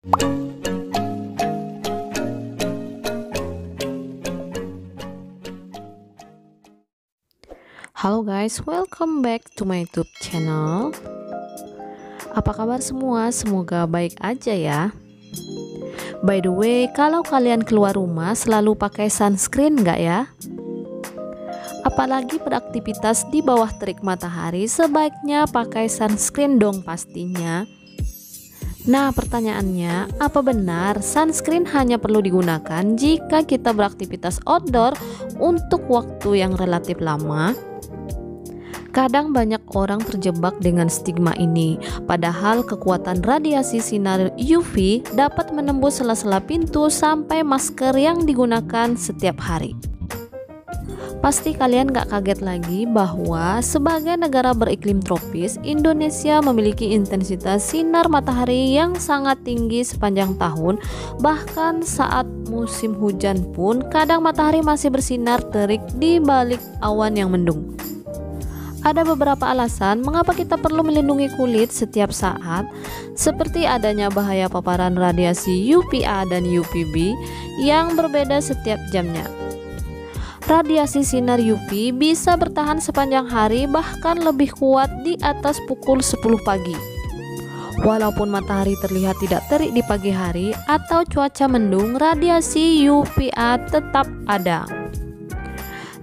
Halo guys, welcome back to my YouTube channel. Apa kabar semua? Semoga baik aja ya. By the way, kalau kalian keluar rumah selalu pakai sunscreen nggak ya? Apalagi beraktivitas di bawah terik matahari, sebaiknya pakai sunscreen dong pastinya. Nah, pertanyaannya, apa benar sunscreen hanya perlu digunakan jika kita beraktivitas outdoor untuk waktu yang relatif lama? Kadang banyak orang terjebak dengan stigma ini, padahal kekuatan radiasi sinar UV dapat menembus sela-sela pintu sampai masker yang digunakan setiap hari. Pasti kalian gak kaget lagi bahwa sebagai negara beriklim tropis, Indonesia memiliki intensitas sinar matahari yang sangat tinggi sepanjang tahun. Bahkan saat musim hujan pun kadang matahari masih bersinar terik di balik awan yang mendung. Ada beberapa alasan mengapa kita perlu melindungi kulit setiap saat, seperti adanya bahaya paparan radiasi UVA dan UVB yang berbeda setiap jamnya. Radiasi sinar UV bisa bertahan sepanjang hari, bahkan lebih kuat di atas pukul 10 pagi. Walaupun matahari terlihat tidak terik di pagi hari atau cuaca mendung, radiasi UVA tetap ada.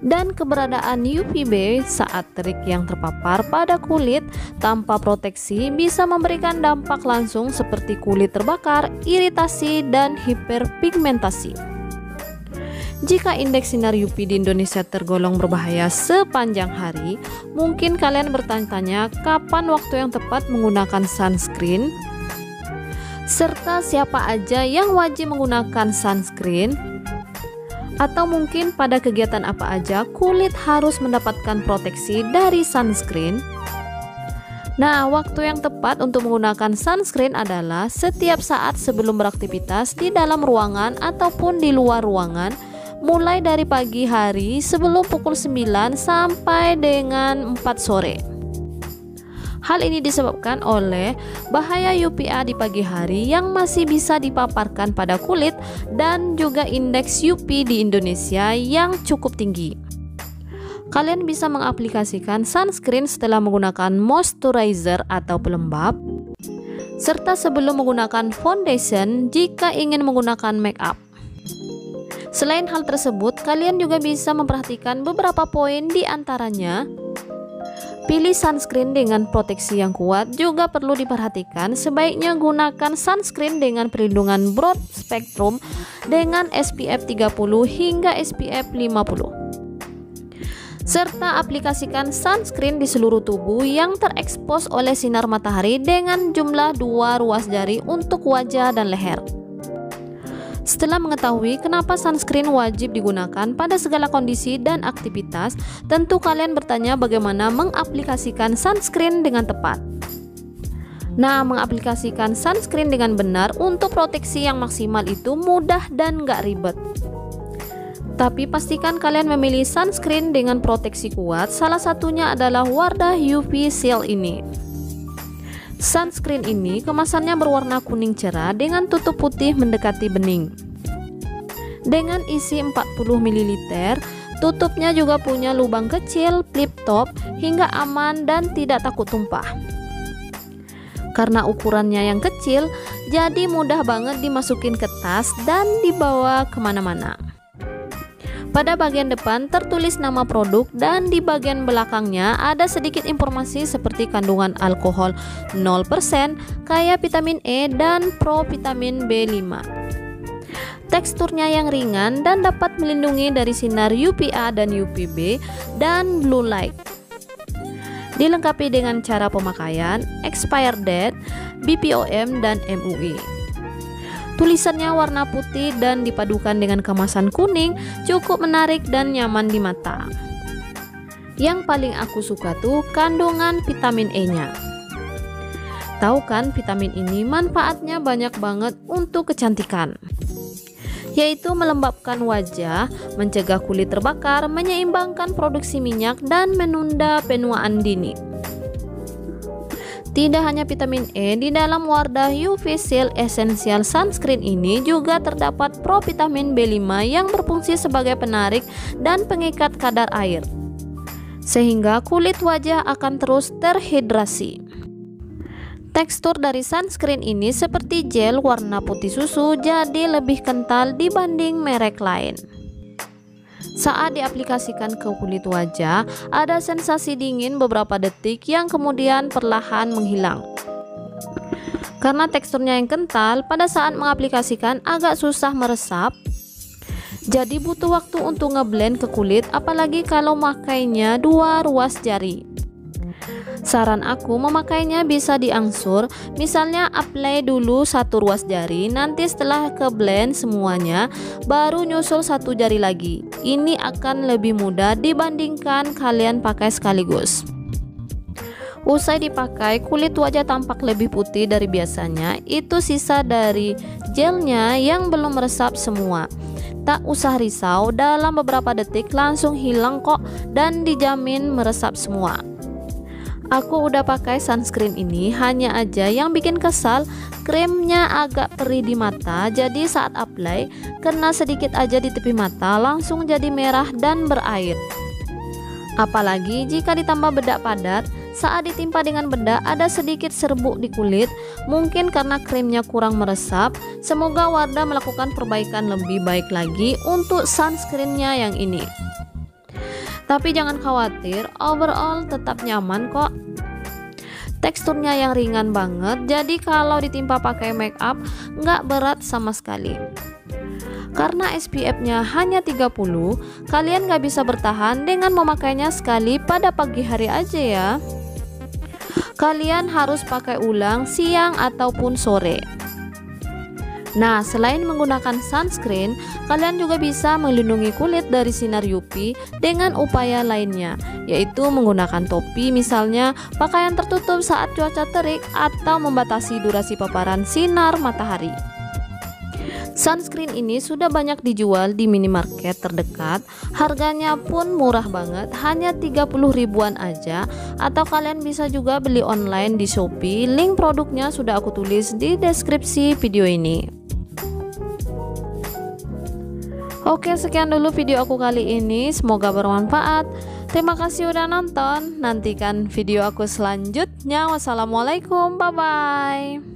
Dan keberadaan UVB saat terik yang terpapar pada kulit tanpa proteksi bisa memberikan dampak langsung seperti kulit terbakar, iritasi, dan hiperpigmentasi. Jika indeks sinar UV di Indonesia tergolong berbahaya sepanjang hari, mungkin kalian bertanya-tanya kapan waktu yang tepat menggunakan sunscreen, serta siapa aja yang wajib menggunakan sunscreen, atau mungkin pada kegiatan apa aja kulit harus mendapatkan proteksi dari sunscreen. Nah, waktu yang tepat untuk menggunakan sunscreen adalah setiap saat sebelum beraktivitas di dalam ruangan ataupun di luar ruangan, mulai dari pagi hari sebelum pukul 9 sampai dengan 4 sore. Hal ini disebabkan oleh bahaya UVA di pagi hari yang masih bisa dipaparkan pada kulit dan juga indeks UV di Indonesia yang cukup tinggi. Kalian bisa mengaplikasikan sunscreen setelah menggunakan moisturizer atau pelembab, serta sebelum menggunakan foundation jika ingin menggunakan make up. Selain hal tersebut, kalian juga bisa memperhatikan beberapa poin, di antaranya pilih sunscreen dengan proteksi yang kuat. Juga perlu diperhatikan, sebaiknya gunakan sunscreen dengan perlindungan broad spectrum dengan SPF 30 hingga SPF 50. Serta aplikasikan sunscreen di seluruh tubuh yang terekspos oleh sinar matahari dengan jumlah 2 ruas jari untuk wajah dan leher. Setelah mengetahui kenapa sunscreen wajib digunakan pada segala kondisi dan aktivitas, tentu kalian bertanya bagaimana mengaplikasikan sunscreen dengan tepat. Nah, mengaplikasikan sunscreen dengan benar untuk proteksi yang maksimal itu mudah dan gak ribet. Tapi pastikan kalian memilih sunscreen dengan proteksi kuat. Salah satunya adalah Wardah UV Shield ini. Sunscreen ini kemasannya berwarna kuning cerah dengan tutup putih mendekati bening. Dengan isi 40 ml, tutupnya juga punya lubang kecil, flip top, hingga aman dan tidak takut tumpah. Karena ukurannya yang kecil, jadi mudah banget dimasukin ke tas dan dibawa kemana-mana. Pada bagian depan tertulis nama produk dan di bagian belakangnya ada sedikit informasi seperti kandungan alkohol 0%, kaya vitamin E dan provitamin B5. Teksturnya yang ringan dan dapat melindungi dari sinar UVA dan UVB dan blue light. Dilengkapi dengan cara pemakaian, expired date, BPOM dan MUI. Tulisannya warna putih dan dipadukan dengan kemasan kuning, cukup menarik dan nyaman di mata. Yang paling aku suka tuh kandungan vitamin E-nya. Tahu kan, vitamin ini manfaatnya banyak banget untuk kecantikan, yaitu melembabkan wajah, mencegah kulit terbakar, menyeimbangkan produksi minyak, dan menunda penuaan dini. Tidak hanya vitamin E, di dalam Wardah UV Shield Essential Sunscreen ini juga terdapat provitamin B5 yang berfungsi sebagai penarik dan pengikat kadar air, sehingga kulit wajah akan terus terhidrasi. Tekstur dari sunscreen ini seperti gel warna putih susu, jadi lebih kental dibanding merek lain. Saat diaplikasikan ke kulit wajah, ada sensasi dingin beberapa detik yang kemudian perlahan menghilang. Karena teksturnya yang kental, pada saat mengaplikasikan agak susah meresap, jadi butuh waktu untuk ngeblend ke kulit, apalagi kalau makainya 2 ruas jari. Saran aku memakainya bisa diangsur, misalnya apply dulu 1 ruas jari, nanti setelah ke blend semuanya baru nyusul 1 jari lagi. Ini akan lebih mudah dibandingkan kalian pakai sekaligus. Usai dipakai, kulit wajah tampak lebih putih dari biasanya. Itu sisa dari gelnya yang belum meresap semua. Tak usah risau, dalam beberapa detik langsung hilang kok dan dijamin meresap semua. Aku udah pakai sunscreen ini, hanya aja yang bikin kesal krimnya agak perih di mata, jadi saat apply kena sedikit aja di tepi mata langsung jadi merah dan berair. Apalagi jika ditambah bedak padat, saat ditimpa dengan bedak ada sedikit serbuk di kulit, mungkin karena krimnya kurang meresap. Semoga Wardah melakukan perbaikan lebih baik lagi untuk sunscreennya yang ini. Tapi jangan khawatir, overall tetap nyaman kok. Teksturnya yang ringan banget, jadi kalau ditimpa pakai make up nggak berat sama sekali. Karena SPF-nya hanya 30, kalian nggak bisa bertahan dengan memakainya sekali pada pagi hari aja ya. Kalian harus pakai ulang siang ataupun sore. Nah, selain menggunakan sunscreen, kalian juga bisa melindungi kulit dari sinar UV dengan upaya lainnya, yaitu menggunakan topi misalnya, pakaian tertutup saat cuaca terik, atau membatasi durasi paparan sinar matahari. Sunscreen ini sudah banyak dijual di minimarket terdekat, harganya pun murah banget, hanya 30 ribuan aja, atau kalian bisa juga beli online di Shopee. Link produknya sudah aku tulis di deskripsi video ini. Oke, sekian dulu video aku kali ini, semoga bermanfaat. Terima kasih udah nonton, nantikan video aku selanjutnya. Wassalamualaikum, bye bye.